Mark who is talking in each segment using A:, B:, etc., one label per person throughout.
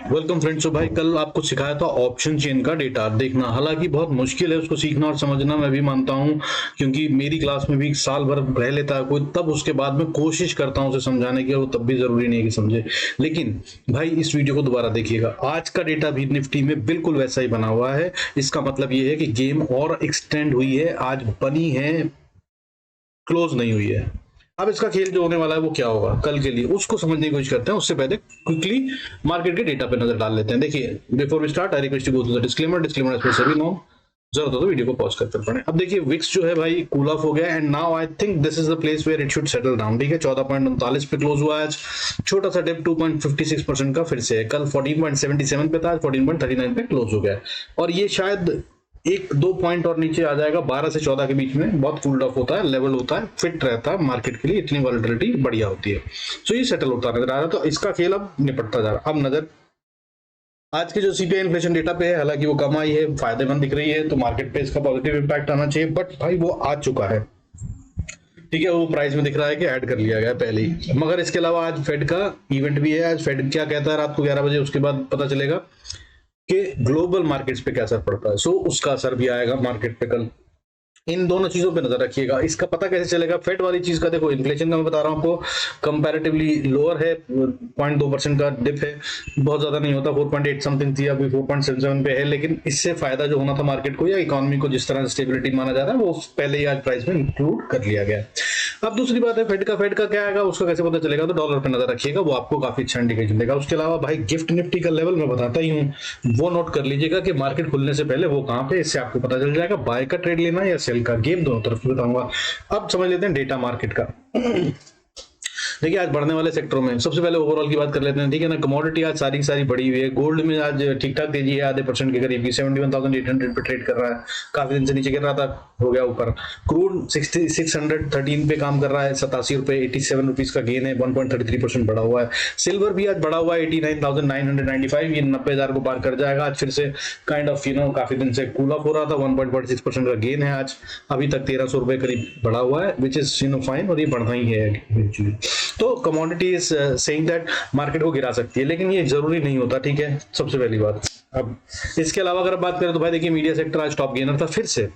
A: Welcome friends. तो भाई कल आपको सिखाया था ऑप्शन चेन का डेटा देखना। हालांकि बहुत मुश्किल है उसको सीखना और समझना, मैं भी मानता हूं, क्योंकि मेरी क्लास में भी साल भर रह लेता है कोई, तब उसके बाद में कोशिश करता हूं उसे समझाने की, और वो तब भी जरूरी नहीं है कि समझे। लेकिन भाई इस वीडियो को दोबारा देखिएगा। आज का डेटा भी निफ्टी में बिल्कुल वैसा ही बना हुआ है। इसका मतलब ये है कि गेम और एक्सटेंड हुई है, आज बनी है, क्लोज नहीं हुई है। अब इसका खेल जो होने वाला है वो क्या होगा कल के लिए, उसको समझने की कोशिश करते हैं। उससे पहले क्विकली मार्केट के डेटा पे नजर डाल लेते हैं। देखिए, before we start I request to go to the disclaimer. Disclaimer पे सभी नो, जरूरत हो तो वीडियो को पॉज करते पड़े। अब देखिए, विक्स जो है भाई कूल ऑफ हो गया, and now I think this is the place where it should settle down. ठीक है, 14.39 पे क्लोज हुआ है आज। छोटा सा डिप 2.56% का फिर से है। कल 14.77 पे था, आज 14.39 पे क्लोज हो गया है। और ये शायद एक दो पॉइंट और नीचे आ जाएगा। 12 से 14 के बीच में बहुत कूल्ड ऑफ होता है, लेवल होता है, फिट रहता है मार्केट के लिए, इतनी वॉलेटिलिटी बढ़िया होती है। सो ये सेटल होता नजर आ रहा है। तो इसका खेल अब निपटता जा रहा है। अब नजर आज के जो सीपीआई इन्फ्लेशन डेटा पे है, हालांकि वो कम आई है, फायदेमंद दिख रही है, तो मार्केट पे इसका पॉजिटिव इंपैक्ट आना चाहिए। बट भाई वो आ चुका है, ठीक है, वो प्राइस में दिख रहा है कि ऐड कर लिया गया पहले ही। मगर इसके अलावा आज फेड का इवेंट भी है। आज फेड क्या कहता है रात को 11 बजे, उसके बाद पता चलेगा कि ग्लोबल मार्केट्स पे क्या असर पड़ता है। सो उसका असर भी आएगा मार्केट पे कल। इन दोनों चीजों पे नजर रखिएगा। इसका पता कैसे चलेगा फेड वाली चीज का? देखो, इन्फ्लेशन का मैं बता रहा हूं आपको, कंपैरेटिवली लोअर है, 0.2% का डिप है, बहुत ज्यादा नहीं होता। 4.8 समथिंग थी, अभी 4.77 पे है। लेकिन इससे फायदा जो होना था मार्केट को या इकोनॉमी को, जिस तरह स्टेबिलिटी माना जा रहा है, वो पहले ही आज प्राइस में इंक्लूड कर लिया गया। अब दूसरी बात है फेड का क्या आएगा, उसका कैसे पता चलेगा? तो डॉलर पे नजर रखिएगा, वो आपको काफी अच्छा इंडिकेशन देगा। उसके अलावा भाई गिफ्ट निफ्टी का लेवल मैं बताता ही हूँ, वो नोट कर लीजिएगा कि मार्केट खुलने से पहले वो कहां पे, इससे आपको पता चल जाएगा बाय का ट्रेड लेना या सेल का। गेम दोनों तरफ बताऊंगा। अब समझ लेते हैं डेटा मार्केट का। देखिए, आज बढ़ने वाले सेक्टरों में सबसे पहले ओवरऑल की बात कर लेते हैं, ठीक है ना। कमोडिटी आज सारी की सारी बढ़ी हुई है। गोल्ड में आज ठीक ठाक तेजी है, आधे परसेंट के करीब की, 71,800 पे ट्रेड कर रहा है। काफी दिन से नीचे गिर रहा था, हो गया ऊपर। क्रूड 613 पे काम कर रहा है, 87 रुपए, 87 रुपीज का गेन है, 1.33% बढ़ा हुआ है। सिल्वर भी आज बढ़ा हुआ है, 89,995, ये 90,000 को पार कर जाएगा आज फिर से। काइंड ऑफ काफी दिन से कूल ऑफ हो रहा था, 1.46% का गेन है आज। अभी तक 1,300 रुपए करीब बढ़ा हुआ है, विच इज फाइन, और ये बढ़ना ही है। तो commodity is saying that market को गिरा सकती है, लेकिन ये जरूरी नहीं होता, ठीक है, सबसे पहली बात। अब इसके अलावा अगर बात करें तो भाई देखिए, मीडिया सेक्टर आज टॉप गेनर था फिर से।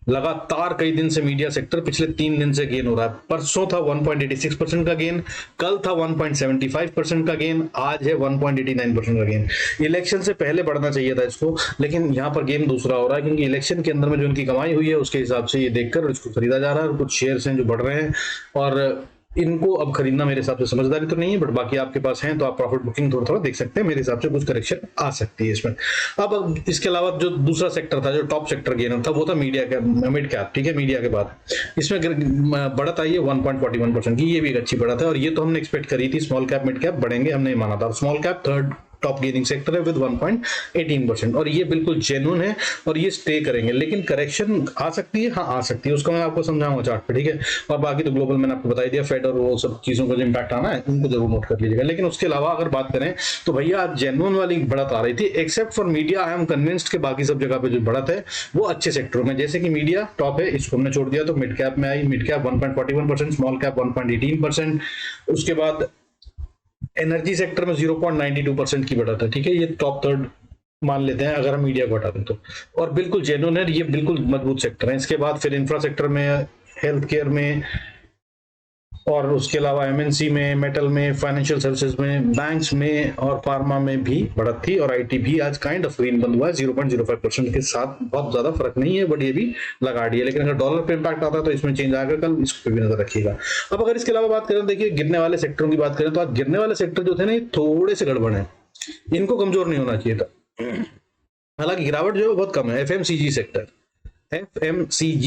A: लगातार कई दिन से मीडिया सेक्टर पिछले 3 दिन से गेन हो रहा है। परसों था 1.86% का गेन, कल था 1.75% का गेन, आज है 1.89% का गेन। इलेक्शन से पहले बढ़ना चाहिए था इसको, लेकिन यहाँ पर गेम दूसरा हो रहा है, क्योंकि इलेक्शन के अंदर में जो इनकी कमाई हुई है उसके हिसाब से ये देखकर इसको खरीदा जा रहा है। और कुछ शेयर्स हैं जो बढ़ रहे हैं, और इनको अब खरीदना मेरे हिसाब से समझदारी तो नहीं है, बट बाकी आपके पास हैं तो आप प्रॉफिट बुकिंग थोड़ा थोड़ा देख सकते हैं। मेरे हिसाब से कुछ करेक्शन आ सकती है इसमें। अब इसके अलावा जो दूसरा सेक्टर था, जो टॉप सेक्टर गेनर था, वो था मीडिया का, मिड कैप, ठीक है। मीडिया के बाद इसमें बढ़त आई है 1.41% की, ये भी एक अच्छी बढ़त है, और ये तो हमने एक्सपेक्ट करी थी। स्मॉल कैप मिड कैप बढ़ेंगे, हमने माना था। Small cap third top gaining sector है विद 1.18%, और ये बिल्कुल जेन्युइन है और ये स्टे करेंगे। लेकिन करेक्शन आ सकती है, हाँ आ सकती है, उसका मैं आपको समझाऊंगा चार्ट पे, ठीक है। और बाकी तो ग्लोबल मैंने आपको बता दिया, फेड और वो सब चीजों का जो इंपैक्ट आना है उनको जरूर नोट कर लीजिएगा। लेकिन उसके अलावा अगर बात करें तो भैया आज जेन्युइन वाली बढ़त आ रही थी, except for media. I am convinced के बाकी सब जगह पे जो बढ़त है वो अच्छे सेक्टरों में, जैसे कि मीडिया टॉप है, इसको हमने छोड़ दिया तो मिड कैप में आई। Mid cap 1.41%, small cap 1.18%। उसके बाद एनर्जी सेक्टर में 0.92% की बढ़त है, ठीक है। ये टॉप थर्ड मान लेते हैं अगर हम मीडिया को हटा दें तो, और बिल्कुल जेन्युइन है, ये बिल्कुल मजबूत सेक्टर है। इसके बाद फिर इंफ्रा सेक्टर में, हेल्थ केयर में, और उसके अलावा एमएनसी में, मेटल में, फाइनेंशियल सर्विसेज में, बैंक्स में और फार्मा में भी बढ़त थी। और आईटी भी आज काइंड ऑफ ग्रीन बंद हुआ है 0.05% के साथ, बहुत ज्यादा फर्क नहीं है, बट ये भी लगा दिया। लेकिन अगर डॉलर पे इंपैक्ट आता है तो इसमें चेंज आएगा कल, इस पर भी नजर रखिएगा। अब अगर इसके अलावा बात करें, देखिए गिरने वाले सेक्टरों की बात करें तो आज गिरने वाले सेक्टर जो थे ना, ये थोड़े से गड़बड़ है, इनको कमजोर नहीं होना चाहिए था। हालांकि गिरावट जो है बहुत कम है। एफएमसीजी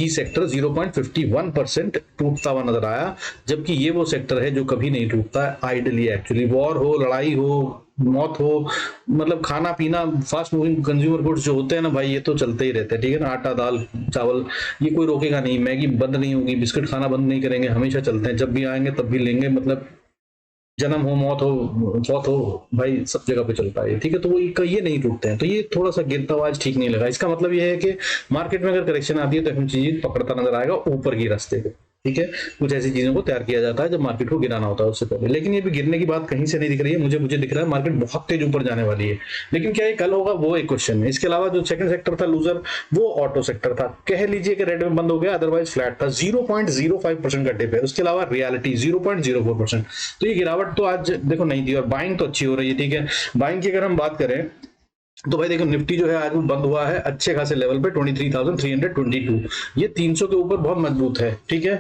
A: सेक्टर 0.51% टूटता हुआ नजर आया, जबकि ये वो सेक्टर है जो कभी नहीं टूटता है आइडली। एक्चुअली वॉर हो, लड़ाई हो, मौत हो, मतलब खाना पीना, फास्ट मूविंग कंज्यूमर गुड्स जो होते हैं ना भाई, ये तो चलते ही रहते हैं, ठीक है ना। आटा, दाल, चावल, ये कोई रोकेगा नहीं। मैगी बंद नहीं होगी, बिस्किट खाना बंद नहीं करेंगे, हमेशा चलते हैं, जब भी आएंगे तब भी लेंगे। मतलब जन्म हो, मौत हो, फौत हो, भाई सब जगह पे चलता है, ठीक है। तो वो ये नहीं टूटते हैं, तो ये थोड़ा सा गिरता हुआ आज ठीक नहीं लगा। इसका मतलब ये है कि मार्केट में अगर करेक्शन आती है तो एफएमसीजी पकड़ता नजर आएगा ऊपर की रास्ते पे। ठीक है, कुछ ऐसी चीजों को तैयार किया जाता है जब मार्केट को गिराना होता है उससे पहले। लेकिन ये भी गिरने की बात कहीं से नहीं दिख रही है, मुझे दिख रहा है मार्केट बहुत तेज ऊपर जाने वाली है। लेकिन क्या ये कल होगा, वो एक क्वेश्चन है। इसके अलावा जो सेकंड सेक्टर था लूजर, वो ऑटो सेक्टर था। कह लीजिए कि रेड में बंद हो गया, अदरवाइज फ्लैट था। 0.05% का डिप है। उसके अलावा रियलिटी 0.04%। तो ये गिरावट तो आज देखो नहीं थी, और बाइंग तो अच्छी हो रही है। ठीक है, बाइंग की अगर हम बात करें तो भाई देखो निफ्टी जो है आज वो बंद हुआ है अच्छे खासे लेवल पे 23,322। ये 300 के ऊपर बहुत मजबूत है। ठीक है,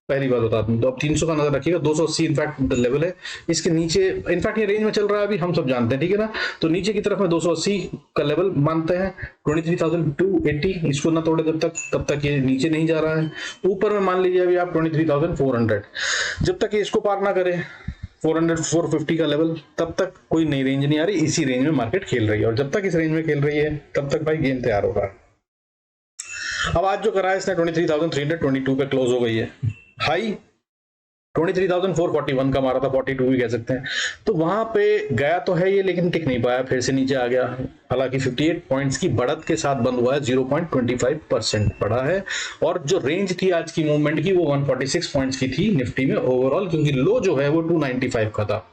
A: पहली बात बता दूं तो अब 300 का नजर रखिएगा। 280 इनफैक्ट लेवल है, इसके नीचे इनफैक्ट ये रेंज में चल रहा है अभी, हम सब जानते हैं। ठीक है ना, तो नीचे की तरफ में 280 का लेवल मानते हैं। 23,280 इसको ना तोड़े तब तक ये नीचे नहीं जा रहा है। ऊपर में मान लीजिए अभी आप 23,400, जब तक ये इसको पार ना करे 400 450 का लेवल, तब तक कोई नई रेंज नहीं आ रही। इसी रेंज में मार्केट खेल रही है, और जब तक इस रेंज में खेल रही है तब तक भाई गेम तैयार होगा। अब आज जो करा है इसने 23,322 पे क्लोज हो गई है। हाई 23,441 का मारा था, 42 भी कह सकते हैं। तो वहां पे गया तो है ये, लेकिन टिक नहीं पाया, फिर से नीचे आ गया। हालांकि 58 पॉइंट्स की बढ़त के साथ बंद हुआ है, 0.25% बढ़ा है। और जो रेंज थी आज की मूवमेंट की वो 146 पॉइंट्स की थी निफ्टी में ओवरऑल, क्योंकि लो जो है वो 295 का था।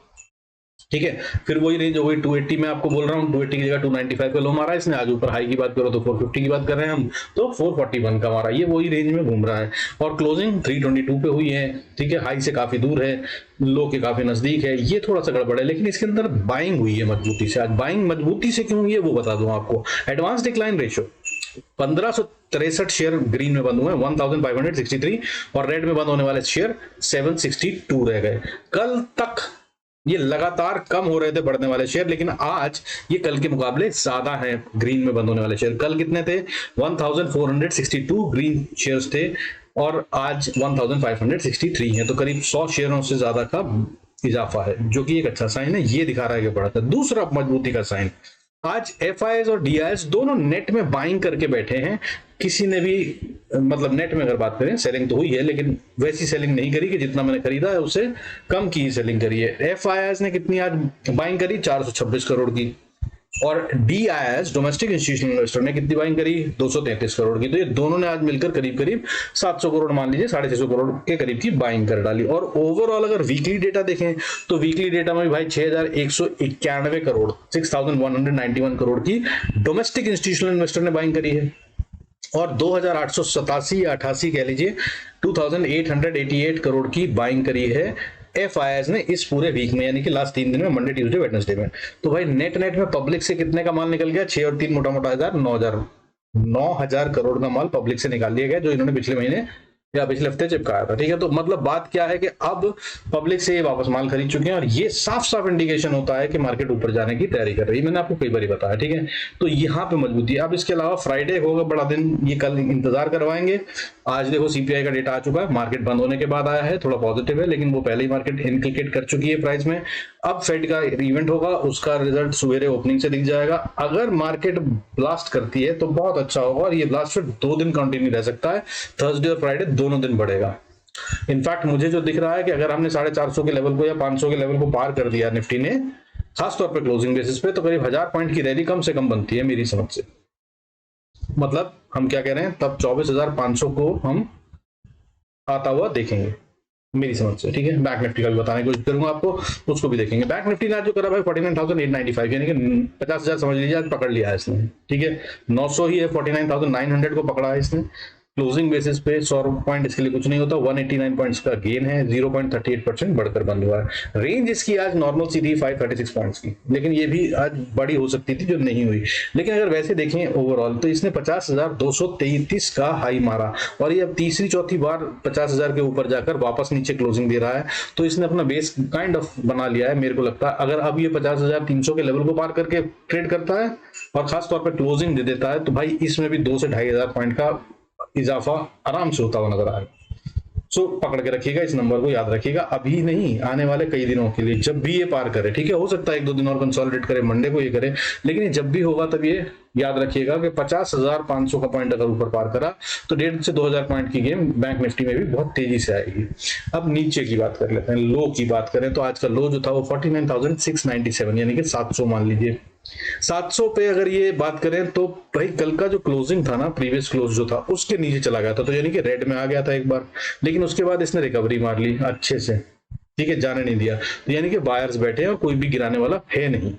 A: ठीक है, फिर वही रेंज हो गई 280। मैं आपको बोल रहा हूँ 280 की जगह 295 पे लो मारा इसने। आज ऊपर हाई की बात करो तो 450 की बात कर रहे हैं हम, तो 441 का मारा। ये वही रेंज में घूम रहा है, और क्लोजिंग 322 पे हुई है। ठीक है, हाई से काफी दूर है, लो के काफी नजदीक है। ये थोड़ा सा गड़बड़ है, लेकिन इसके अंदर बाइंग हुई है मजबूती से। आज बाइंग मजबूती से क्यों हुई है वो बता दूं आपको। Advance decline ratio 1563 share green में बंद हुए, 1563, और रेड में बंद होने वाले शेयर 762 रह गए। कल तक ये लगातार कम हो रहे थे बढ़ने वाले शेयर, लेकिन आज ये कल के मुकाबले ज्यादा है ग्रीन में बंद होने वाले शेयर। कल कितने थे? 1462 ग्रीन शेयर्स थे, और आज 1563 है। तो करीब 100 शेयरों से ज्यादा का इजाफा है, जो कि एक अच्छा साइन है। ये दिखा रहा है कि बढ़ा था। दूसरा मजबूती का साइन, आज एफआईएस और डीआईएस दोनों नेट में बाइंग करके बैठे हैं। किसी ने भी मतलब नेट में अगर बात करें, सेलिंग तो हुई है, लेकिन वैसी सेलिंग नहीं करी कि जितना मैंने खरीदा है उससे कम की ही सेलिंग करी है। एफआईएस ने कितनी आज बाइंग करी? 426 करोड़ की। और डीआईएस डोमेस्टिक इंस्टीट्यूशनल इन्वेस्टर ने कितनी बाइंग करी? 233 करोड़ की। तो ये दोनोों ने आज मिलकर करीब करीब 700 करोड़, मान लीजिए 650 करोड़ के करीब की बाइंग कर डाली। और ओवरऑल अगर वीकली डेटा देखें तो वीकली डेटा में भी भाई 6191 करोड़ 6191 करोड़ की डोमेस्टिक इंस्टीट्यूशनल इन्वेस्टर ने बाइंग करी है। और 2887 या 88 कह लीजिए 2888 करोड़ की बाइंग करी है एफआईएस ने इस पूरे वीक में, यानी कि लास्ट 3 दिन में, मंडे ट्यूसडे वेडनेसडे में। तो भाई नेट में पब्लिक से कितने का माल निकल गया? 6 और 3 मोटा मोटा 9,000 करोड़ का माल पब्लिक से निकाल लिया गया, जो इन्होंने पिछले महीने या पिछले हफ्ते चिपकाया था। ठीक है, तो मतलब बात क्या है कि अब पब्लिक से ये वापस माल खरीद चुके हैं, और ये साफ साफ इंडिकेशन होता है कि मार्केट ऊपर जाने की तैयारी कर रही है। मैंने आपको कई बार बताया। ठीक है, तो यहाँ पे मजबूती है। अब इसके अलावा फ्राइडे होगा बड़ा दिन, ये कल इंतजार करवाएंगे। आज देखो सीपीआई का डेटा आ चुका है, मार्केट बंद होने के बाद आया है, थोड़ा पॉजिटिव है, लेकिन वो पहले ही मार्केट इनक्लिकेट कर चुकी है प्राइस में। अब फेड का इवेंट होगा, उसका रिजल्ट सवेरे ओपनिंग से दिख जाएगा। अगर मार्केट ब्लास्ट करती है तो बहुत अच्छा होगा, और ये ब्लास्ट फिर 2 दिन कंटिन्यू रह सकता है। थर्सडे और फ्राइडे दोनों दिन बढ़ेगा। इनफैक्ट मुझे जो दिख रहा है कि अगर हमने 450 के लेवल को या 500 के लेवल को पार कर दिया निफ्टी ने, खासतौर पर क्लोजिंग बेसिस पे, तो करीब 1000 पॉइंट की रैली कम से कम बनती है मेरी समझ से। मतलब हम क्या कह रहे हैं, तब 24,500 को हम आता हुआ देखेंगे मेरी समझ से। ठीक है, बैंक निफ्टी का भी बताने की कोशिश करूंगा आपको, उसको भी देखेंगे। बैंक निफ्टी ने आज जो करा भाई 49,895, यानी कि 50,000 समझ लीजिए आज पकड़ लिया है इसने। ठीक है, 900 ही है, 49,900 को पकड़ा है इसने। क्लोजिंग बेसिस पे 100 पॉइंट इसके लिए कुछ नहीं होता। 189 पॉइंट्स का गेन है, 0.38% बढ़कर बंद हुआ है। रेंज इसकी आज नॉर्मल सी थी 536 पॉइंट्स की, लेकिन ये भी आज बड़ी हो सकती थी जो नहीं हुई। लेकिन अगर वैसे देखें ओवरऑल तो इसने 50,233 का हाई मारा, और ये अब तीसरी चौथी बार 50,000 के ऊपर जाकर वापस नीचे क्लोजिंग दे रहा है। तो इसने अपना बेस काइंड ऑफ बना लिया है मेरे को लगता है। अगर अब ये 50,300 के लेवल को पार करके ट्रेड करता है और खासतौर पर क्लोजिंग दे देता है, तो भाई इसमें भी 2 से 2,500 पॉइंट का इजाफा आराम से होता हुआ नजर आएगा। सो पकड़ के रखिएगा, इस नंबर को याद रखिएगा, अभी नहीं, आने वाले कई दिनों के लिए, जब भी ये पार करे। ठीक है, हो सकता है 1-2 दिन और कंसोलिडेट करे, मंडे को ये करे, लेकिन ये जब भी होगा तब ये याद रखिएगा कि 50,500 का पॉइंट अगर ऊपर पार करा तो 1,500 से 2,000 पॉइंट की गेम बैंक निफ्टी में भी बहुत तेजी से आएगी। अब नीचे की बात कर लेते हैं, लो की बात करें तो आज का लो जो था वो 49,697, यानी कि 700 मान लीजिए 700 पे अगर ये बात करें तो भाई कल का जो क्लोजिंग था ना, प्रीवियस क्लोज जो था उसके नीचे चला गया था, तो यानी कि रेड में आ गया था एक बार, लेकिन उसके बाद इसने रिकवरी मार ली अच्छे से, ठीक है, जाने नहीं दिया। तो यानी कि बायर्स बैठे हैं और कोई भी गिराने वाला है नहीं,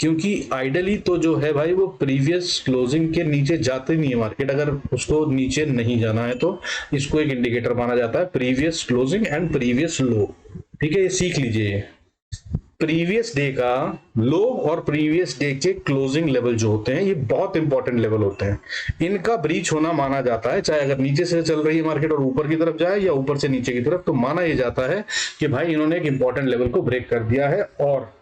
A: क्योंकि आइडली तो जो है भाई वो प्रीवियस क्लोजिंग के नीचे जाते नहीं है मार्केट, अगर उसको नीचे नहीं जाना है तो इसको एक इंडिकेटर माना जाता है प्रीवियस क्लोजिंग एंड प्रीवियस लो, ठीक है, ये सीख लीजिए। प्रीवियस डे का लो और प्रीवियस डे के क्लोजिंग लेवल जो होते हैं ये बहुत इंपॉर्टेंट लेवल होते हैं, इनका ब्रीच होना माना जाता है, चाहे अगर नीचे से चल रही है मार्केट और ऊपर की तरफ जाए या ऊपर से नीचे की तरफ, तो माना यह जाता है कि भाई इन्होंने एक इंपॉर्टेंट लेवल को ब्रेक कर दिया है। और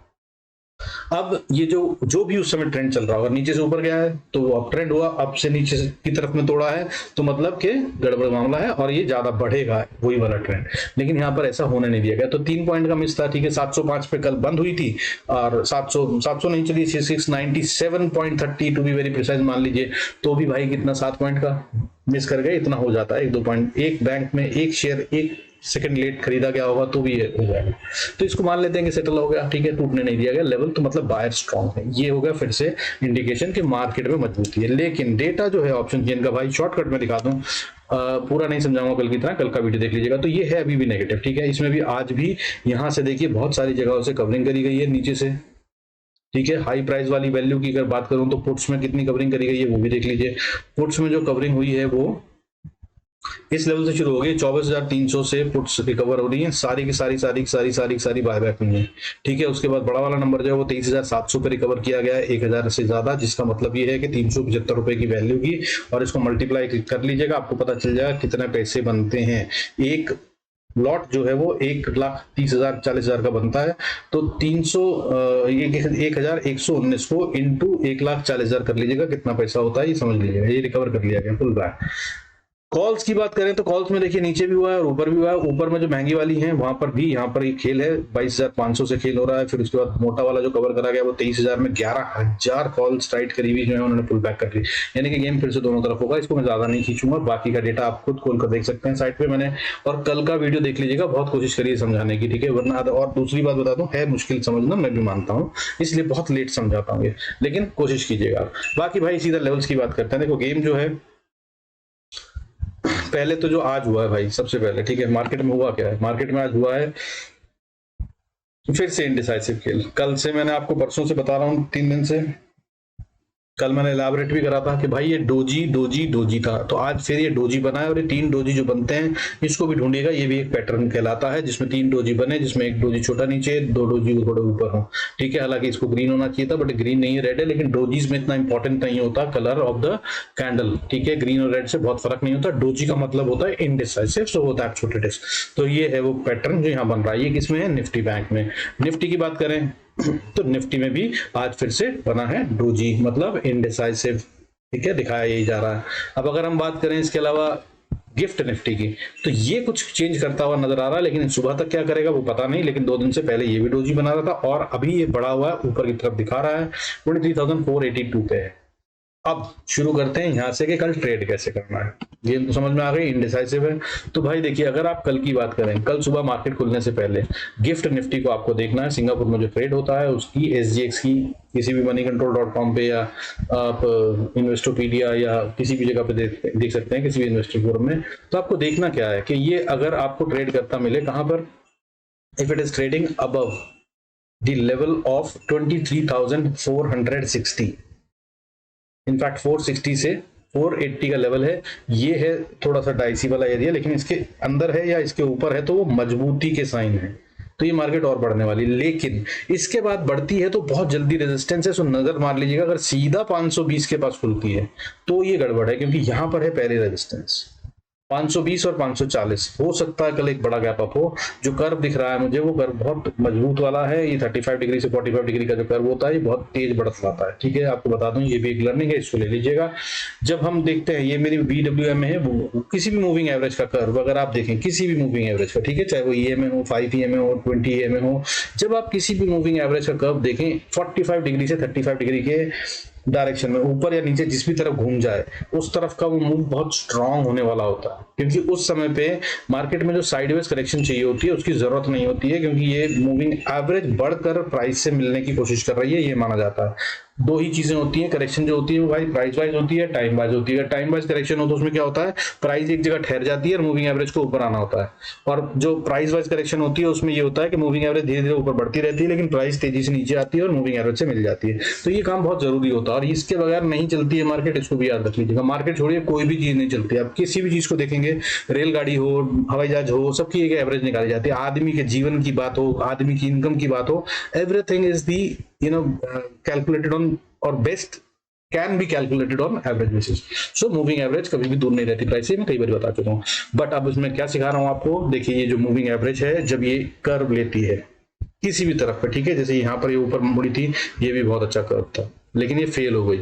A: अब ये जो भी उस समय ट्रेंड चल रहा होगा, नीचे से ऊपर गया है तो वो अप ट्रेंड हुआ, अब से नीचे की तरफ में तोड़ा है तो मतलब कि गड़बड़ मामला है और ये ज्यादा बढ़ेगा वही वाला ट्रेंड, लेकिन यहाँ पर ऐसा होने नहीं दिया गया। तो 3 पॉइंट का मिस था, ठीक है। 705 पे कल बंद हुई थी और 700 नहीं चली, 697.30 टू बी वेरी प्रिसाइज मान लीजिए, तो भी भाई कितना 7 पॉइंट का मिस कर गए, इतना हो जाता है, 1-2 पॉइंट, एक बैंक में एक शेयर 1 सेकंड लेट खरीदा गया होगा तो भी ये हो जाएगा, तो इसको मान लेते हैं कि सेटल हो गया, ठीक है, टूटने नहीं दिया गया लेवल, तो मतलब बायर स्ट्रांग है, ये हो गया फिर से इंडिकेशन कि मार्केट में मजबूती है। लेकिन डेटा जो है ऑप्शन चेन का भाई शॉर्टकट में दिखा दूं, पूरा नहीं समझाऊंगा कल की तरह, कल का वीडियो देख लीजिएगा, तो ये है अभी भी नेगेटिव, ठीक है। इसमें भी आज भी यहां से देखिए बहुत सारी जगहों से कवरिंग करी गई है नीचे से, ठीक है। हाई प्राइस वाली वैल्यू की अगर बात करूं तो पुट्स में कितनी कवरिंग करी गई है वो भी देख लीजिए। पुट्स में जो कवरिंग हुई है वो इस लेवल से शुरू हो गई, 24,300 से पुट्स रिकवर हो रही है, सारी की सारी बायबैक हुई है, ठीक है। उसके बाद बड़ा वाला नंबर जो है वो 23,700 पे रिकवर किया गया है, 1,000 से ज्यादा, जिसका मतलब ये है कि 375 रुपए की वैल्यू की, और इसको मल्टीप्लाई कर लीजिएगा, आपको पता चल जाएगा कितने पैसे बनते हैं। एक लॉट जो है वो 1,30,000 40,000 का बनता है, तो 1,119 को इंटू 1,40,000 कर लीजिएगा, कितना पैसा होता है ये समझ लीजिएगा, ये रिकवर कर लिया गया फुल बैक। कॉल्स की बात करें तो कॉल्स में देखिए नीचे भी हुआ है और ऊपर भी हुआ है, ऊपर में जो महंगी वाली है वहां पर भी, यहाँ पर ये खेल है 22,500 से खेल हो रहा है, फिर उसके बाद मोटा वाला जो कवर करा गया वो 23,000 में 11,000 कॉल्स राइट करी हुई जो है उन्होंने पुल बैक कर ली, यानी कि गेम फिर से दोनों तरफ होगा। इसको मैं ज्यादा नहीं खींचूंगा, बाकी का डेटा आप खुद खोल कर देख सकते हैं साइट पे मैंने, और कल का वीडियो देख लीजिएगा, बहुत कोशिश करिए समझाने की, ठीक है, वरना। और दूसरी बात बता दूं, है मुश्किल समझना, मैं भी मानता हूँ, इसलिए बहुत लेट समझाता हूँ, लेकिन कोशिश कीजिएगा। बाकी भाई सीधा लेवल्स की बात करते हैं। देखो गेम जो है पहले तो जो आज हुआ है भाई, सबसे पहले, ठीक है, मार्केट में हुआ क्या है, मार्केट में आज हुआ है फिर से इनडिसाइसिव खेल। कल से मैंने आपको, परसों से बता रहा हूं, 3 दिन से, कल मैंने इलाबोरेट भी करा था कि भाई ये डोजी था, तो आज फिर ये डोजी बना है, और ये 3 डोजी जो बनते हैं इसको भी ढूंढिएगा, ये भी एक पैटर्न कहलाता है जिसमें 3 डोजी बने, जिसमें एक डोजी छोटा नीचे, 2 डोजी थोड़े ऊपर हो, ठीक है। हालांकि इसको ग्रीन होना चाहिए था बट ग्रीन नहीं है, रेड है, लेकिन डोजीज में इतना इंपॉर्टेंट नहीं होता कलर ऑफ द कैंडल, ठीक है, ग्रीन और रेड से बहुत फर्क नहीं होता। डोजी का मतलब होता है इनडिसाइसिव, सो होता है छोटे डिस्क, तो ये है वो पैटर्न जो यहाँ बन रहा है। ये किसमें है, निफ्टी बैंक में। निफ्टी की बात करें तो निफ्टी में भी आज फिर से बना है डोजी, मतलब इनडिसाइसिव, ठीक है, दिखाया यही जा रहा है। अब अगर हम बात करें इसके अलावा गिफ्ट निफ्टी की, तो ये कुछ चेंज करता हुआ नजर आ रहा है, लेकिन सुबह तक क्या करेगा वो पता नहीं, लेकिन 2 दिन से पहले ये भी डोजी बना रहा था और अभी ये बढ़ा हुआ है, ऊपर की तरफ दिखा रहा है, 23,482 पे है। अब शुरू करते हैं यहां से कि कल ट्रेड कैसे करना है, गेम तो समझ में आ गई, इनडिसाइसिव है। तो भाई देखिए, अगर आप कल की बात करें, कल सुबह मार्केट खुलने से पहले गिफ्ट निफ्टी को आपको देखना है, सिंगापुर में जो ट्रेड होता है उसकी, SGX की, किसी भी moneycontrol.com पे, या आप इन्वेस्टोपीडिया या किसी भी जगह पे देख सकते हैं, किसी भी इन्वेस्टर फोरम में। तो आपको देखना क्या है कि ये अगर आपको ट्रेड करता मिले कहां पर, if it is trading above the level of 23,460, in fact 460 से 480 का लेवल है, ये है थोड़ा सा डाइसी वाला एरिया, लेकिन इसके अंदर है या इसके ऊपर है तो वो मजबूती के साइन है, तो ये मार्केट और बढ़ने वाली। लेकिन इसके बाद बढ़ती है तो बहुत जल्दी रेजिस्टेंस है, सो नजर मार लीजिएगा, अगर सीधा 520 के पास खुलती है तो ये गड़बड़ है, क्योंकि यहां पर है पहले रेजिस्टेंस 520 और 540, हो सकता है कल एक बड़ा गैप अप हो। जो कर्व दिख रहा है मुझे वो कर्व बहुत मजबूत वाला है, ये 35 डिग्री से 45 डिग्री का जो कर्व होता है ये बहुत तेज बढ़त लाता है, ठीक है, आपको बता दूं, ये भी एक लर्निंग है, इसको ले लीजिएगा। जब हम देखते हैं, ये मेरी BWM में है, वो किसी भी मूविंग एवरेज का कर्व अगर आप देखें, किसी भी मूविंग एवरेज का, ठीक है, चाहे वो EMA हो, 5 EMA हो, 20 EMA हो, जब आप किसी भी मूविंग एवरेज का कर्व देखें 45 डिग्री से 35 डिग्री के डायरेक्शन में, ऊपर या नीचे जिस भी तरफ घूम जाए उस तरफ का वो मूव बहुत स्ट्रांग होने वाला होता है, क्योंकि उस समय पे मार्केट में जो साइडवेज करेक्शन चाहिए होती है उसकी जरूरत नहीं होती है, क्योंकि ये मूविंग एवरेज बढ़कर प्राइस से मिलने की कोशिश कर रही है, ये माना जाता है। दो ही चीजें होती हैं, करेक्शन जो होती है वो भाई प्राइस वाइज होती है, टाइम वाइज होती है। टाइम वाइज करेक्शन हो तो उसमें क्या होता है, प्राइस एक जगह ठहर जाती है और मूविंग एवरेज को ऊपर आना होता है। और जो प्राइस वाइज करेक्शन होती है उसमें ये होता है कि मूविंग एवरेज धीरे धीरे ऊपर बढ़ती रहती है लेकिन प्राइस तेजी से नीचे आती है और मूविंग एवरेज से मिल जाती है। तो ये काम बहुत जरूरी होता है और इसके बगैर नहीं चलती है मार्केट, इसको भी याद रख लीजिएगा। मार्केट छोड़िए, कोई भी चीज नहीं चलती। आप किसी भी चीज को देखेंगे, रेलगाड़ी हो, हवाई जहाज हो, सबकी एक एवरेज निकाली जाती है। आदमी के जीवन की बात हो, आदमी की इनकम की बात हो, everything is the calculated on और best can be calculated on average basis. So moving average कभी भी दूर नहीं रहती प्राइस से, मैं कई बार बता चुका हूँ। बट अब इसमें क्या सिखा रहा हूँ आपको, देखिए ये जो मूविंग एवरेज है जब ये कर्व लेती है किसी भी तरफ पे, ठीक है, जैसे यहाँ पर ये ऊपर मुड़ी थी, ये भी बहुत अच्छा कर्व था लेकिन ये फेल हो गई,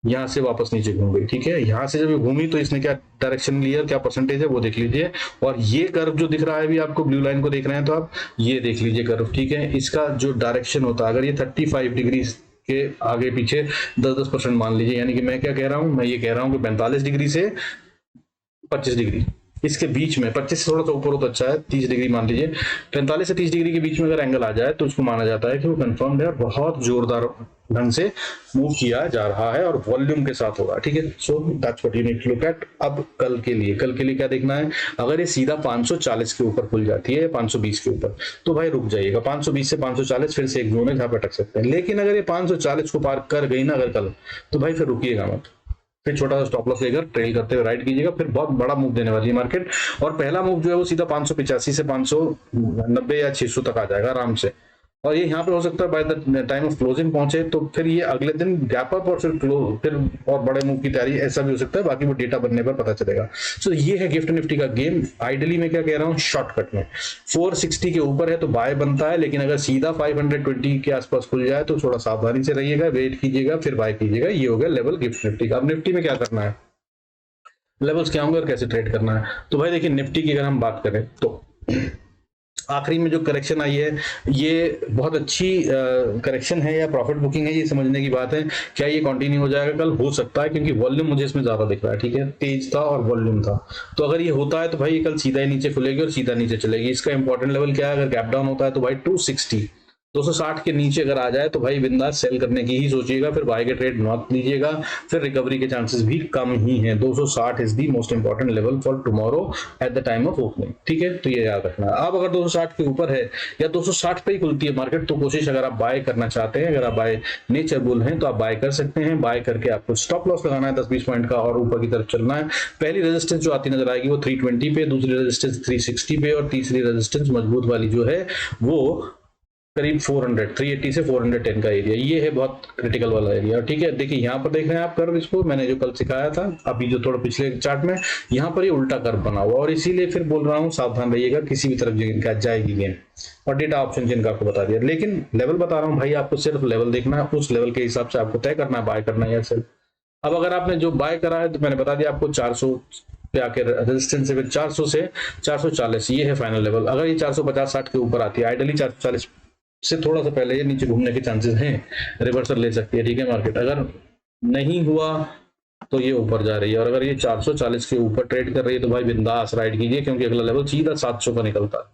A: यहाँ से वापस नीचे घूम गई, ठीक है। यहाँ से जब ये घूमी तो इसने क्या डायरेक्शन लिया, क्या परसेंटेज है वो देख लीजिए। और ये कर्व जो दिख रहा है अभी आपको, ब्लू लाइन को देख रहे हैं तो आप ये देख लीजिए कर्व, ठीक है। इसका जो डायरेक्शन होता है, अगर ये 35 डिग्री के आगे पीछे 10-10% मान लीजिए, यानी कि मैं क्या कह रहा हूं, मैं ये कह रहा हूं कि 45 डिग्री से 25 डिग्री, इसके बीच में 25 से थोड़ा सा ऊपर हो तो अच्छा है, 30 डिग्री मान लीजिए। 45 से 30 डिग्री के बीच में अगर एंगल आ जाए तो उसको माना जाता है कि वो कंफर्म्ड है और बहुत जोरदार ढंग से मूव किया जा रहा है और वॉल्यूम के साथ होगा, ठीक है। So that's what you need to look at. अब कल के लिए क्या देखना है, अगर ये सीधा 540 के ऊपर खुल जाती है, 520 के ऊपर, तो भाई रुक जाइएगा। 520 से 540 फिर से एक जोन है जहां पर अटक सकते हैं, लेकिन अगर ये 540 को पार कर गई ना अगर कल, तो भाई फिर रुकिएगा मत, फिर छोटा सा स्टॉप लॉस लेकर ट्रेल करते हुए राइड कीजिएगा, फिर बहुत बड़ा मूव देने वाली है मार्केट। और पहला मूव जो है वो सीधा 585 से 590 या 600 तक आ जाएगा आराम से, और ये यहाँ पे हो सकता है by the time of closing पहुंचे तो फिर ये अगले दिन गैप अप और फिर और बड़े मूव की तैयारी, ऐसा भी हो सकता है, बाकी वो डेटा बनने पर पता चलेगा। सो ये है गिफ्ट निफ्टी का गेम। आइडियली मैं क्या कह रहा हूँ, शॉर्टकट में 460 के ऊपर है तो बाय बनता है, लेकिन अगर सीधा 520 के आसपास खुल जाए तो थोड़ा सावधानी से रहिएगा, वेट कीजिएगा, फिर बाय कीजिएगा। ये हो गया लेवल गिफ्ट निफ्टी का। अब निफ्टी में क्या करना है, लेवल्स क्या होंगे और कैसे ट्रेड करना है। तो भाई देखिए, निफ्टी की अगर हम बात करें तो आखिरी में जो करेक्शन आई है ये बहुत अच्छी करेक्शन है या प्रॉफिट बुकिंग है, ये समझने की बात है। क्या ये कंटिन्यू हो जाएगा कल, हो सकता है, क्योंकि वॉल्यूम मुझे इसमें ज्यादा दिख रहा है, ठीक है, तेज था और वॉल्यूम था। तो अगर ये होता है तो भाई कल सीधा ही नीचे खुलेगी और सीधा नीचे चलेगी। इसका इंपॉर्टेंट लेवल क्या है, अगर गैप डाउन होता है तो भाई 260 के नीचे अगर आ जाए तो भाई बिंदास सेल करने की ही सोचिएगा, फिर बाय के ट्रेड मत लीजिएगा, फिर रिकवरी के चांसेस भी कम ही हैं। 260 is the most important level for tomorrow at the time of opening, ठीक है, तो ये याद रखना। अब अगर 260 के ऊपर है या 260 पे ही खुलती है मार्केट तो कोशिश, अगर आप बाय करना चाहते हैं, अगर आप बाय नेचर बुल हैं तो आप बाय कर सकते हैं। बाय करके आपको स्टॉप लॉस लगाना है 10-20 पॉइंट का और ऊपर की तरफ चलना है। पहली रेजिस्टेंस जो आती नजर आएगी वो 320 पे, दूसरी रेजिस्टेंस 360 पे और तीसरी रेजिस्टेंस मजबूत वाली जो है वो करीब 380 से 410 का एरिया, ये है बहुत क्रिटिकल वाला एरिया, ठीक है। देखिए यहाँ पर देख रहे हैं आप कर्व, इसको मैंने जो कल सिखाया था, अभी जो थोड़ा पिछले चार्ट में यहाँ पर ये उल्टा कर्व बना हुआ, और इसीलिए फिर बोल रहा हूँ सावधान रहिएगा, किसी भी तरफ जाएगी गेम। और डेटा ऑप्शन जिनका आपको बता दिया, लेकिन लेवल बता रहा हूँ भाई, आपको सिर्फ लेवल देखना है, उस लेवल के हिसाब से आपको तय करना है बाय करना है या सेल। अब अगर आपने जो बाय करा है तो मैंने बता दिया आपको 400 पे आके रेजिस्टेंस है, 400 से 440 ये है फाइनल लेवल। अगर ये 450-60 के ऊपर आती है, आइडियली 440 से थोड़ा सा पहले ये नीचे घूमने के चांसेस हैं, रिवर्सल ले सकती है, ठीक है मार्केट। अगर नहीं हुआ तो ये ऊपर जा रही है, और अगर ये 440 के ऊपर ट्रेड कर रही है तो भाई बिंदास राइड कीजिए, क्योंकि अगला लेवल सीधा 700 का निकलता है।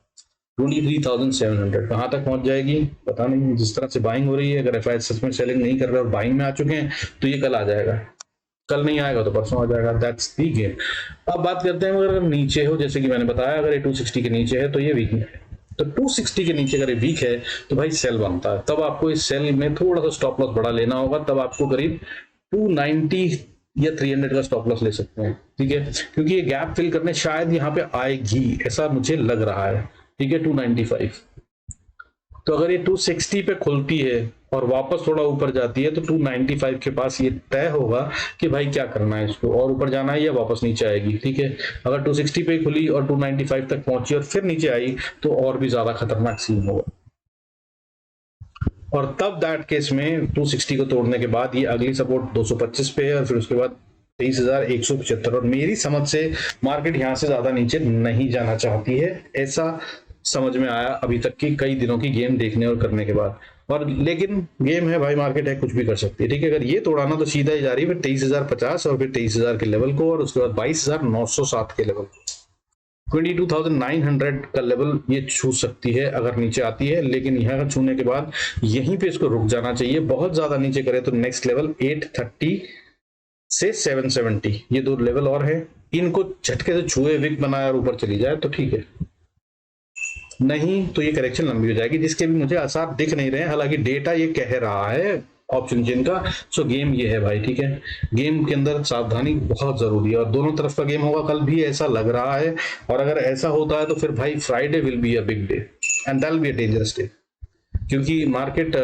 A: 23,700 कहां तक पहुंच जाएगी पता नहीं, जिस तरह से बाइंग हो रही है। अगर एफआई सच में सेलिंग नहीं कर रहे और बाइंग में आ चुके हैं तो ये कल आ जाएगा, कल नहीं आएगा तो परसों आ जाएगा, दैट्स दी गेम। अब बात करते हैं अगर नीचे हो, जैसे कि मैंने बताया, अगर ये 260 के नीचे है तो ये वीक है, तो 260 के नीचे अगर वीक है तो भाई सेल बनता है। तब आपको इस सेल में थोड़ा सा स्टॉप लॉस बड़ा लेना होगा, तब आपको करीब 290 या 300 का स्टॉप लॉस ले सकते हैं, ठीक है, क्योंकि ये गैप फिल करने शायद यहाँ पे आएगी, ऐसा मुझे लग रहा है, ठीक है, 295। तो अगर ये 260 पे खुलती है और वापस थोड़ा ऊपर जाती है तो 295 के पास ये तय होगा कि भाई क्या करना है, इसको और ऊपर जाना है या वापस नीचे आएगी, ठीक है। अगर 260 पे खुली और 295 तक पहुंची और फिर नीचे आई तो और भी ज्यादा खतरनाक सीन होगा, और तब दैट केस में 260 को तोड़ने के बाद ये अगली सपोर्ट 225 पे है और फिर उसके बाद 23,175, और मेरी समझ से मार्केट यहां से ज्यादा नीचे नहीं जाना चाहती है, ऐसा समझ में आया अभी तक की कई दिनों की गेम देखने और करने के बाद। और लेकिन गेम है भाई, मार्केट है, कुछ भी कर सकती है, ठीक है। अगर ये तोड़ा ना तो सीधा ही जा रही है फिर 23,050 और फिर 23,000 के लेवल को, और उसके बाद 22,907 के लेवल को, 22,900 का लेवल ये छू सकती है अगर नीचे आती है। लेकिन यहाँ छूने के बाद यहीं पे इसको रुक जाना चाहिए। बहुत ज्यादा नीचे करे तो नेक्स्ट लेवल 830 से 770, ये दो लेवल और है, इनको झटके से छुए, विक बनाए और ऊपर चली जाए तो ठीक है, नहीं तो ये करेक्शन लंबी हो जाएगी, जिसके भी मुझे आसार दिख नहीं रहे हैं। हालांकि डेटा ये कह रहा है ऑप्शन चेन का। सो गेम ये है भाई, ठीक है। गेम के अंदर सावधानी बहुत जरूरी है और दोनों तरफ का गेम होगा, कल भी ऐसा लग रहा है। और अगर ऐसा होता है तो फिर भाई Friday will be a big day and that will be a dangerous day, क्योंकि मार्केट,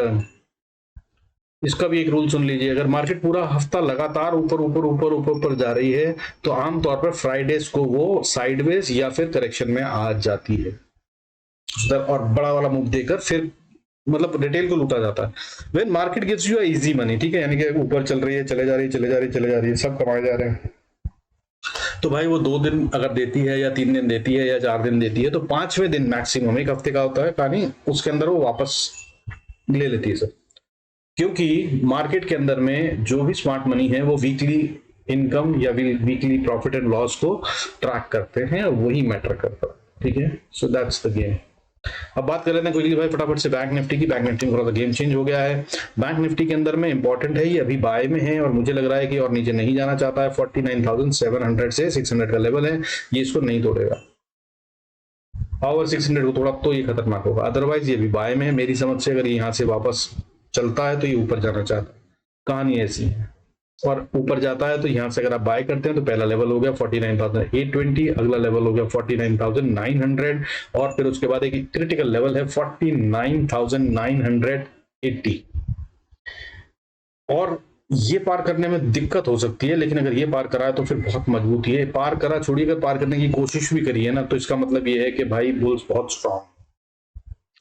A: इसका भी एक रूल सुन लीजिए, अगर मार्केट पूरा हफ्ता लगातार ऊपर ऊपर ऊपर ऊपर ऊपर जा रही है तो आमतौर पर फ्राइडेज को वो साइडवेज या फिर करेक्शन में आ जाती है और बड़ा वाला मूव देकर फिर मतलब रिटेल को लूटा जाता है। When market gives you easy money, ठीक है, यानी कि ऊपर चल रही है, चले जा रही है, चले जा रही है, चले जा रही है, सब कमाए जा रहे हैं, तो भाई वो 2 दिन अगर देती है या 3 दिन देती है या 4 दिन देती है तो 5वें दिन मैक्सिमम, एक हफ्ते का होता है कहानी, उसके अंदर वो वापस ले लेती है सर। क्योंकि मार्केट के अंदर में जो भी स्मार्ट मनी है वो वीकली इनकम या वीकली प्रॉफिट एंड लॉस को ट्रैक करते हैं और वही मैटर करता है, ठीक है। So that's the game. अब बात कर लेते हैं कोई भाई फटाफट से बैंक निफ्टी की। बैंक निफ्टी में थोड़ा सा गेम चेंज हो गया है। बैंक निफ्टी के अंदर में इंपॉर्टेंट है, ये अभी बाय में है और मुझे लग रहा है कि और नीचे नहीं जाना चाहता है। 49,700 से 600 का लेवल है, ये इसको नहीं तोड़ेगा। और 600 को तोड़ा तो ये खतरनाक होगा, अदरवाइज ये भी बाय में है मेरी समझ से। अगर यहाँ से वापस चलता है तो ये ऊपर जाना चाहता है, कहानी ऐसी है। और ऊपर जाता है तो यहां से अगर आप बाय करते हैं तो पहला लेवल हो गया 49,820, अगला लेवल हो गया 49,900 और फिर उसके बाद एक क्रिटिकल लेवल है 49,980। और ये पार करने में दिक्कत हो सकती है, लेकिन अगर ये पार करा है तो फिर बहुत मजबूत है। पार करा छोड़िए, अगर पार करने की कोशिश भी करी है ना तो इसका मतलब ये है कि भाई बुल्स बहुत स्ट्रांग,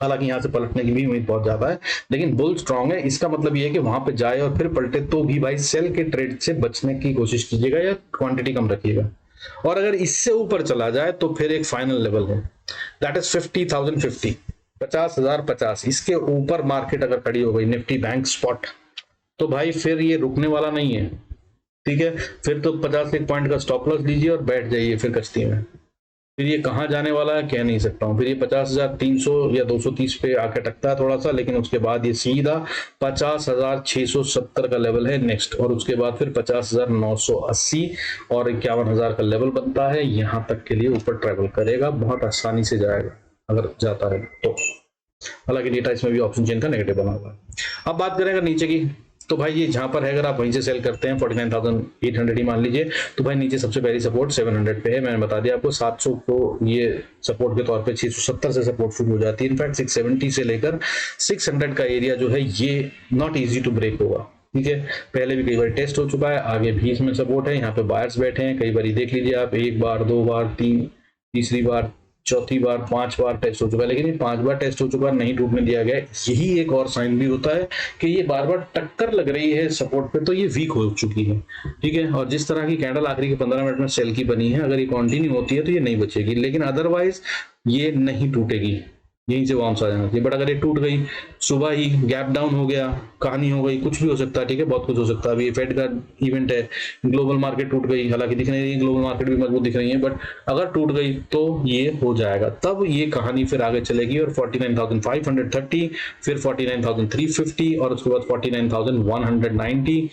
A: हालांकि यहाँ से पलटने की भी उम्मीद बहुत ज्यादा है, लेकिन बुल स्ट्रांग है। इसका मतलब ये है कि वहां पे जाए और फिर पलटे तो भी भाई सेल के ट्रेड से बचने की कोशिश कीजिएगा या क्वांटिटी कम रखिएगा। और अगर इससे ऊपर चला जाए तो फिर एक फाइनल लेवल है, दैट इज 50,050, 50,050। इसके ऊपर मार्केट अगर खड़ी हो गई निफ्टी बैंक स्पॉट तो भाई फिर ये रुकने वाला नहीं है, ठीक है। फिर तो 51 पॉइंट का स्टॉप लॉस लीजिए और बैठ जाइए फिर कश्ती में। फिर ये कहां जाने वाला है कह नहीं सकता हूं। फिर ये 50,300 या 230 पे आके टकता है थोड़ा सा, लेकिन उसके बाद ये सीधा 50,670 का लेवल है नेक्स्ट, और उसके बाद फिर 50,980 और 51,000 का लेवल बनता है। यहां तक के लिए ऊपर ट्रेवल करेगा, बहुत आसानी से जाएगा अगर जाता है तो। हालांकि डेटा इसमें भी ऑप्शन चेन का नेगेटिव बना हुआ है। अब बात करें अगर नीचे की, तो भाई ये जहां पर है अगर आप वहीं से सेल करते हैं 49,800 ही मान लीजिए, तो भाई नीचे सबसे पहली सपोर्ट 700 पे है। मैंने बता दिया आपको 700 को ये सपोर्ट के तौर पे 670 से सपोर्ट शुरू हो जाती है। इनफैक्ट 670 से लेकर 600 का एरिया जो है ये नॉट इजी टू ब्रेक होगा, ठीक है। पहले भी कई बार टेस्ट हो चुका है, आगे भी इसमें सपोर्ट है। यहाँ पे बायर्स बैठे हैं, कई बार देख लीजिए आप, 1 बार 2 बार 3, तीसरी बार, चौथी बार, 5 बार टेस्ट हो चुका है, लेकिन ये 5 बार टेस्ट हो चुका है, नहीं टूटने दिया गया। यही एक और साइन भी होता है कि ये बार बार टक्कर लग रही है सपोर्ट पे, तो ये वीक हो चुकी है, ठीक है। और जिस तरह की कैंडल आखिरी के 15 मिनट में सेल की बनी है, अगर ये कंटिन्यू होती है तो ये नहीं बचेगी, लेकिन अदरवाइज ये नहीं टूटेगी, यहीं से वापस आ जाना चाहिए। बट अगर ये टूट गई, सुबह ही गैप डाउन हो गया, कहानी हो गई, कुछ भी हो सकता है, ठीक है, बहुत कुछ हो सकता है। अभी फेड का इवेंट है, ग्लोबल मार्केट टूट गई, हालांकि दिख नहीं रही है, ग्लोबल मार्केट भी मजबूत दिख रही है, बट अगर टूट गई तो ये हो जाएगा, तब ये कहानी फिर आगे चलेगी। और 49,530, फिर 49,350 और उसके बाद 49,190,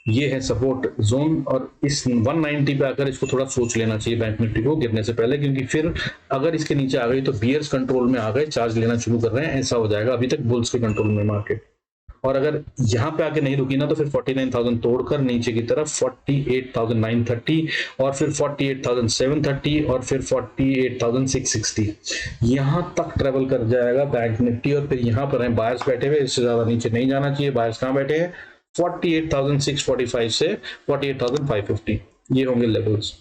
A: ये है सपोर्ट जोन। और इस 190 पे आकर इसको थोड़ा सोच लेना चाहिए बैंक निफ्टी को गिरने से पहले, क्योंकि फिर अगर इसके नीचे आ गई तो बियर्स कंट्रोल में आ गए, चार्ज लेना शुरू कर रहे हैं, ऐसा हो जाएगा। अभी तक बुल्स के कंट्रोल में मार्केट, और अगर यहाँ पे आके नहीं रुकी ना तो फिर 49,000 तोड़कर नीचे की तरफ 48,930 और फिर 48,730 और फिर 48,660 यहाँ तक ट्रेवल कर जाएगा बैंक निफ्टी। और फिर यहाँ पर हैं बायर्स बैठे हुए, इससे ज्यादा नीचे नहीं जाना चाहिए। बायर्स कहाँ बैठे हैं? 48,645 से 48,550, ये होंगे लेवल्स।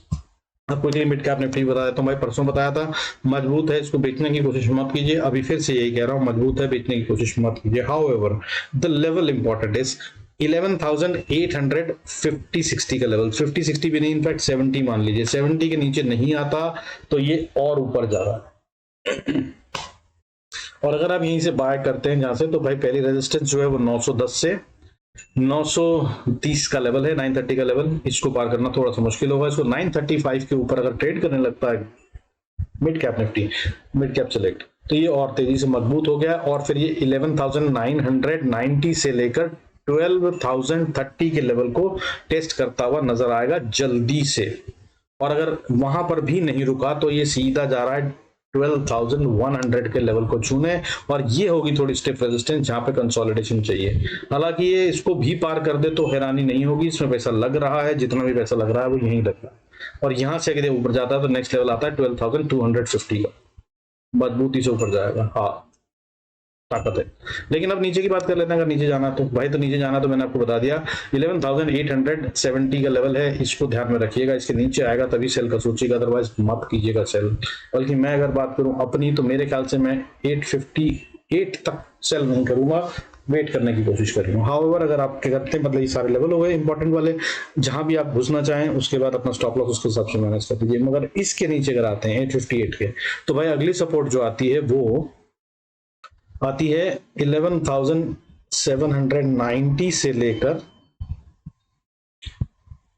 A: आपको मिड कैप निफ्टी बताया तो भाई परसों बताया था मजबूत है, इसको बेचने की कोशिश मत कीजिए। अभी फिर से यही कह रहा हूं, मजबूत है, बेचने की कोशिश मत कीजिए। However the level important is 11,850-60 का लेवल, 50-60 भी नहीं, इनफैक्ट 70 मान लीजिए। 70 के नीचे नहीं आता तो ये और ऊपर जा रहा है। और अगर आप यहीं से बाय करते हैं जहां से, तो भाई पहली रेजिस्टेंस जो है वो 910 से 930 का लेवल है, 930 का लेवल, इसको पार करना थोड़ा सा मुश्किल होगा। इसको 935 के ऊपर अगर ट्रेड करने लगता है mid cap Nifty, mid cap select, तो ये और तेजी से मजबूत हो गया और फिर ये 11,990 से लेकर 12,030 के लेवल को टेस्ट करता हुआ नजर आएगा जल्दी से। और अगर वहां पर भी नहीं रुका तो ये सीधा जा रहा है 12,100 के लेवल को छूने, और ये होगी थोड़ी स्टिफ रेजिस्टेंस जहां पे कंसोलिडेशन चाहिए। हालांकि ये इसको भी पार कर दे तो हैरानी नहीं होगी, इसमें पैसा लग रहा है, जितना भी पैसा लग रहा है वो यहीं लग रहा है। और यहां से अगर ऊपर जाता है तो नेक्स्ट लेवल आता है 12,250 का, मजबूती से ऊपर जाएगा। हाँ, ताकत है। लेकिन अब नीचे की बात कर लेते हैं, अगर नीचे जाना तो भाई, तो नीचे जाना तो मैंने आपको बता दिया 11,870 का लेवल है, इसको ध्यान में रखिएगा। इसके नीचे आएगा तभी सेल का सोचिएगा, अदरवाइज मत कीजिएगा सेल। बल्कि मैं अगर बात करूं अपनी, तो मेरे ख्याल से मैं 858 तक सेल नहीं करूंगा, वेट करने की कोशिश करूंगा। हाउएवर अगर आप क्या करते हैं, मतलब ये सारे लेवल हो गए इंपॉर्टेंट वाले, जहां भी आप घुसना चाहें उसके बाद अपना स्टॉप लॉस उसके हिसाब से मैनेज कर दीजिए। मगर इसके नीचे अगर आते हैं 858 के, तो भाई अगली सपोर्ट जो आती है वो आती है 11,790 से लेकर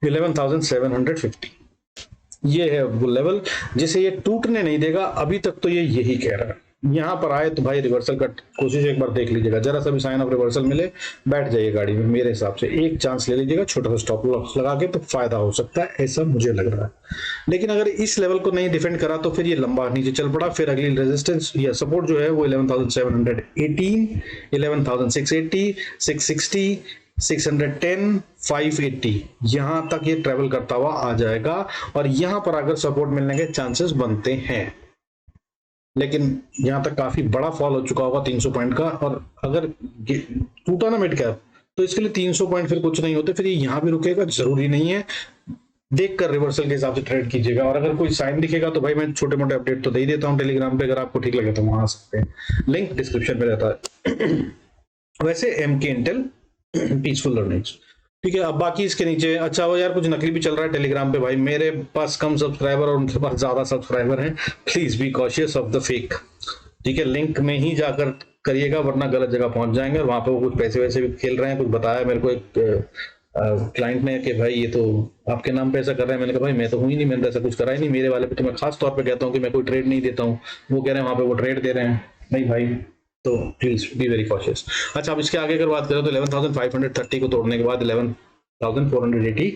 A: 11,750। ये है वो लेवल जिसे ये टूटने नहीं देगा, अभी तक तो ये यही कह रहा है। यहां पर आए तो भाई रिवर्सल का कोशिश एक बार देख लीजिएगा, जरा सा भी साइन ऑफ रिवर्सल मिले बैठ जाइए गाड़ी में। मेरे हिसाब से एक चांस ले लीजिएगा छोटा सा स्टॉप लॉस लगा के, तो फायदा हो सकता है, ऐसा मुझे लग रहा है। लेकिन अगर इस लेवल को नहीं डिफेंड करा तो फिर ये लंबा नीचे चल पड़ा। फिर अगली रेजिस्टेंस या सपोर्ट जो है वो 11,718, 11,680, 660, 610, 580, यहां तक ये ट्रेवल करता हुआ आ जाएगा और यहां पर अगर सपोर्ट मिलने के चांसेस बनते हैं। लेकिन यहां तक काफी बड़ा फॉल हो चुका होगा 300 पॉइंट का, और अगर टूटा ना मिड कैप तो इसके लिए 300 पॉइंट फिर कुछ नहीं होते, फिर ये यहां भी रुकेगा, जरूरी नहीं है। देखकर रिवर्सल के हिसाब से ट्रेड कीजिएगा। और अगर कोई साइन दिखेगा तो भाई मैं छोटे मोटे अपडेट तो दे ही देता हूं टेलीग्राम पे, अगर आपको ठीक लगे तो वहां आ सकते हैं, लिंक डिस्क्रिप्शन में रहता है। वैसे एमके इंटेल पीसफुल लर्निंग्स, ठीक है। अब बाकी इसके नीचे, अच्छा वो यार कुछ नकली भी चल रहा है टेलीग्राम पे भाई, मेरे पास कम सब्सक्राइबर और उनके पास ज्यादा सब्सक्राइबर हैं, please be cautious of the fake, ठीक है। लिंक में ही जाकर करिएगा वरना गलत जगह पहुंच जाएंगे। और वहां पे वो कुछ पैसे वैसे भी खेल रहे हैं, कुछ बताया मेरे को एक क्लाइंट ने कि भाई ये तो आपके नाम पे ऐसा कर रहे हैं। मैंने कहा भाई मैं तो हूं ही नहीं, मैंने ऐसा कुछ करा ही नहीं मेरे वाले पे, तो मैं खास तौर पे कहता हूँ कि मैं कोई ट्रेड नहीं देता हूँ। वो कह रहे हैं वहां पे वो ट्रेड दे रहे हैं, नहीं भाई, तो प्लीज बी वेरी कॉशियस। अच्छा, अब इसके आगे अगर बात करें तो 11,530 को तोड़ने के बाद 11,480,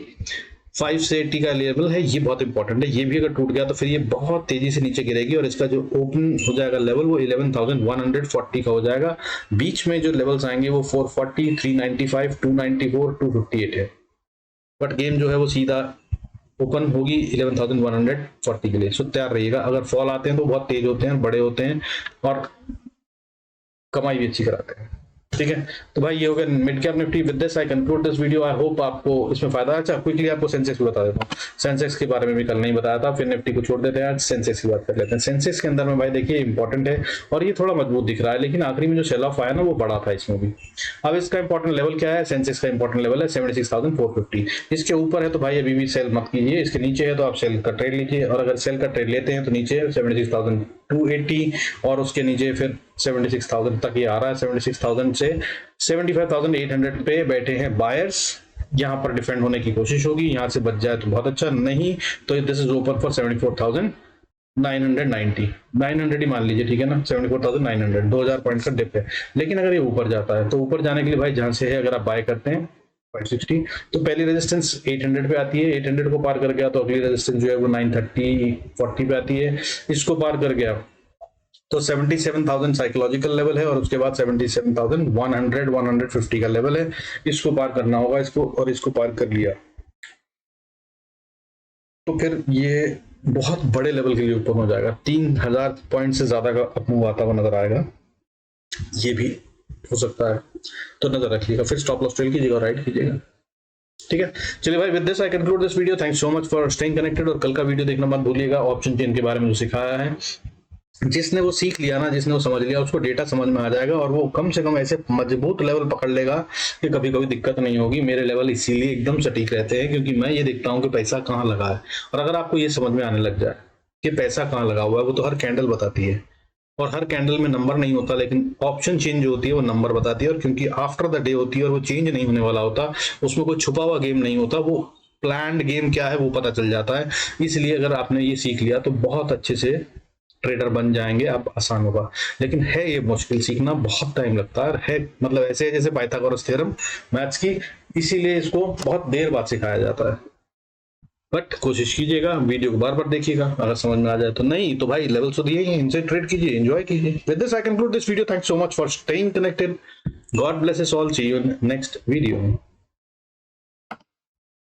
A: 5 से 80 का लेवल है, ये बहुत इंपॉर्टेंट है। ये भी अगर टूट गया तो फिर ये बहुत तेजी से नीचे गिरेगी और इसका जो ओपन हो जाएगा लेवल वो 11,140 का हो जाएगा। बीच में जो लेवल्स आएंगे वो 440, 395, 294, 258 है। बट गेम जो है वो सीधा ओपन होगी 11,140 के लिए, सो तैयार रहिएगा। अगर फॉल आते हैं तो बहुत तेज होते हैं, बड़े होते हैं और कमाई भी अच्छी कराते हैं, ठीक है। तो भाई ये हो गया mid cap Nifty. With this I conclude this video. I hope आपको इसमें फायदा। अच्छा, क्विकली आपको सेंसेक्स भी बता देता हूँ। सेंसेक्स के बारे में भी कल नहीं बताया था, फिर निफ्टी को छोड़ देते हैं, आज सेंसेक्स की बात कर लेते हैं। सेंसेक्स के अंदर में भाई देखिए इंपॉर्टेंट है और ये थोड़ा मजबूत दिख रहा है, लेकिन आखिरी में जो सेल ऑफ आया ना वो बड़ा था इसमें भी। अब इसका इंपॉर्टेंट लेवल क्या है? सेंसेक्स का इंपॉर्टेंट लेवल है 76,450। इसके ऊपर है तो भाई अभी भी सेल मत कीजिए, इसके नीचे है तो आप सेल का ट्रेड लीजिए, और अगर सेल का ट्रेड लेते हैं तो नीचे 76,280 और उसके नीचे फिर 76,000 तक ये आ रहा है। 76,000 से 75,800 पे बैठे हैं बायर्स, यहां पर डिफेंड होने की कोशिश होगी। यहां से बच जाए तो बहुत अच्छा, नहीं तो दिस इज ओपन फॉर 74,990, 900 ही मान लीजिए, ठीक है ना। 74,900, 2000 पॉइंट का डिप है। लेकिन अगर ये ऊपर जाता है तो ऊपर जाने के लिए भाई जहां से है अगर आप बाय करते हैं 560, तो पहली रेजिस्टेंस 800 पे आती है। 800 को पार कर गया तो अगली रेजिस्टेंस जो है वो 930, 40 पे आती है। इसको पार कर गया तो 77,000 साइकोलॉजिकल लेवल है और उसके बाद 77,100, 150 का लेवल है। इसको पार करना होगा इसको, और इसको पार कर लिया तो फिर ये बहुत बड़े लेवल के लिए ओपन हो जाएगा। 3,000 पॉइंट से ज्यादा का अपमूव आता हुआ नजर आएगा, ये भी हो सकता है, तो नजर रखिएगा। फिर स्टॉप लॉस ट्रेल कीजिएगा और राइट कीजिएगा, ठीक है। चलिए भाई, with this I conclude this video. Thanks so much for staying connected, और कल का वीडियो देखना मत भूलिएगा। ऑप्शन चेन के बारे में जो सिखाया है, जिसने वो सीख लिया ना, जिसने वो समझ लिया, उसको डेटा समझ में आ जाएगा और वो कम से कम ऐसे मजबूत लेवल पकड़ लेगा कि कभी कभी दिक्कत नहीं होगी। मेरे लेवल इसीलिए एकदम सटीक रहते हैं क्योंकि मैं ये देखता हूं कि पैसा कहां लगा है। और अगर आपको ये समझ में आने लग जाए कि पैसा कहां लगा हुआ है, वो तो हर कैंडल बताती है। और हर कैंडल में नंबर नहीं होता, लेकिन ऑप्शन चेंज जो होती है वो नंबर बताती है, और क्योंकि आफ्टर द डे होती है और वो चेंज नहीं होने वाला होता, उसमें कोई छुपा हुआ गेम नहीं होता, वो प्लान्ड गेम क्या है वो पता चल जाता है। इसलिए अगर आपने ये सीख लिया तो बहुत अच्छे से ट्रेडर बन जाएंगे आप, आसान होगा। लेकिन है ये मुश्किल, सीखना बहुत टाइम लगता है, मतलब ऐसे है जैसे पाइथागोरस थ्योरम मैथ्स की, इसीलिए इसको बहुत देर बाद सिखाया जाता है। बट कोशिश कीजिएगा, वीडियो को बार बार देखिएगा, अगर समझ में आ जाए तो। नहीं तो भाई लेवल्स तो दिए ही हैं, इनसे ट्रेड कीजिए, एंजॉय कीजिए। With this I conclude this video, thanks so much for staying connected, God bless us all, see you in next video.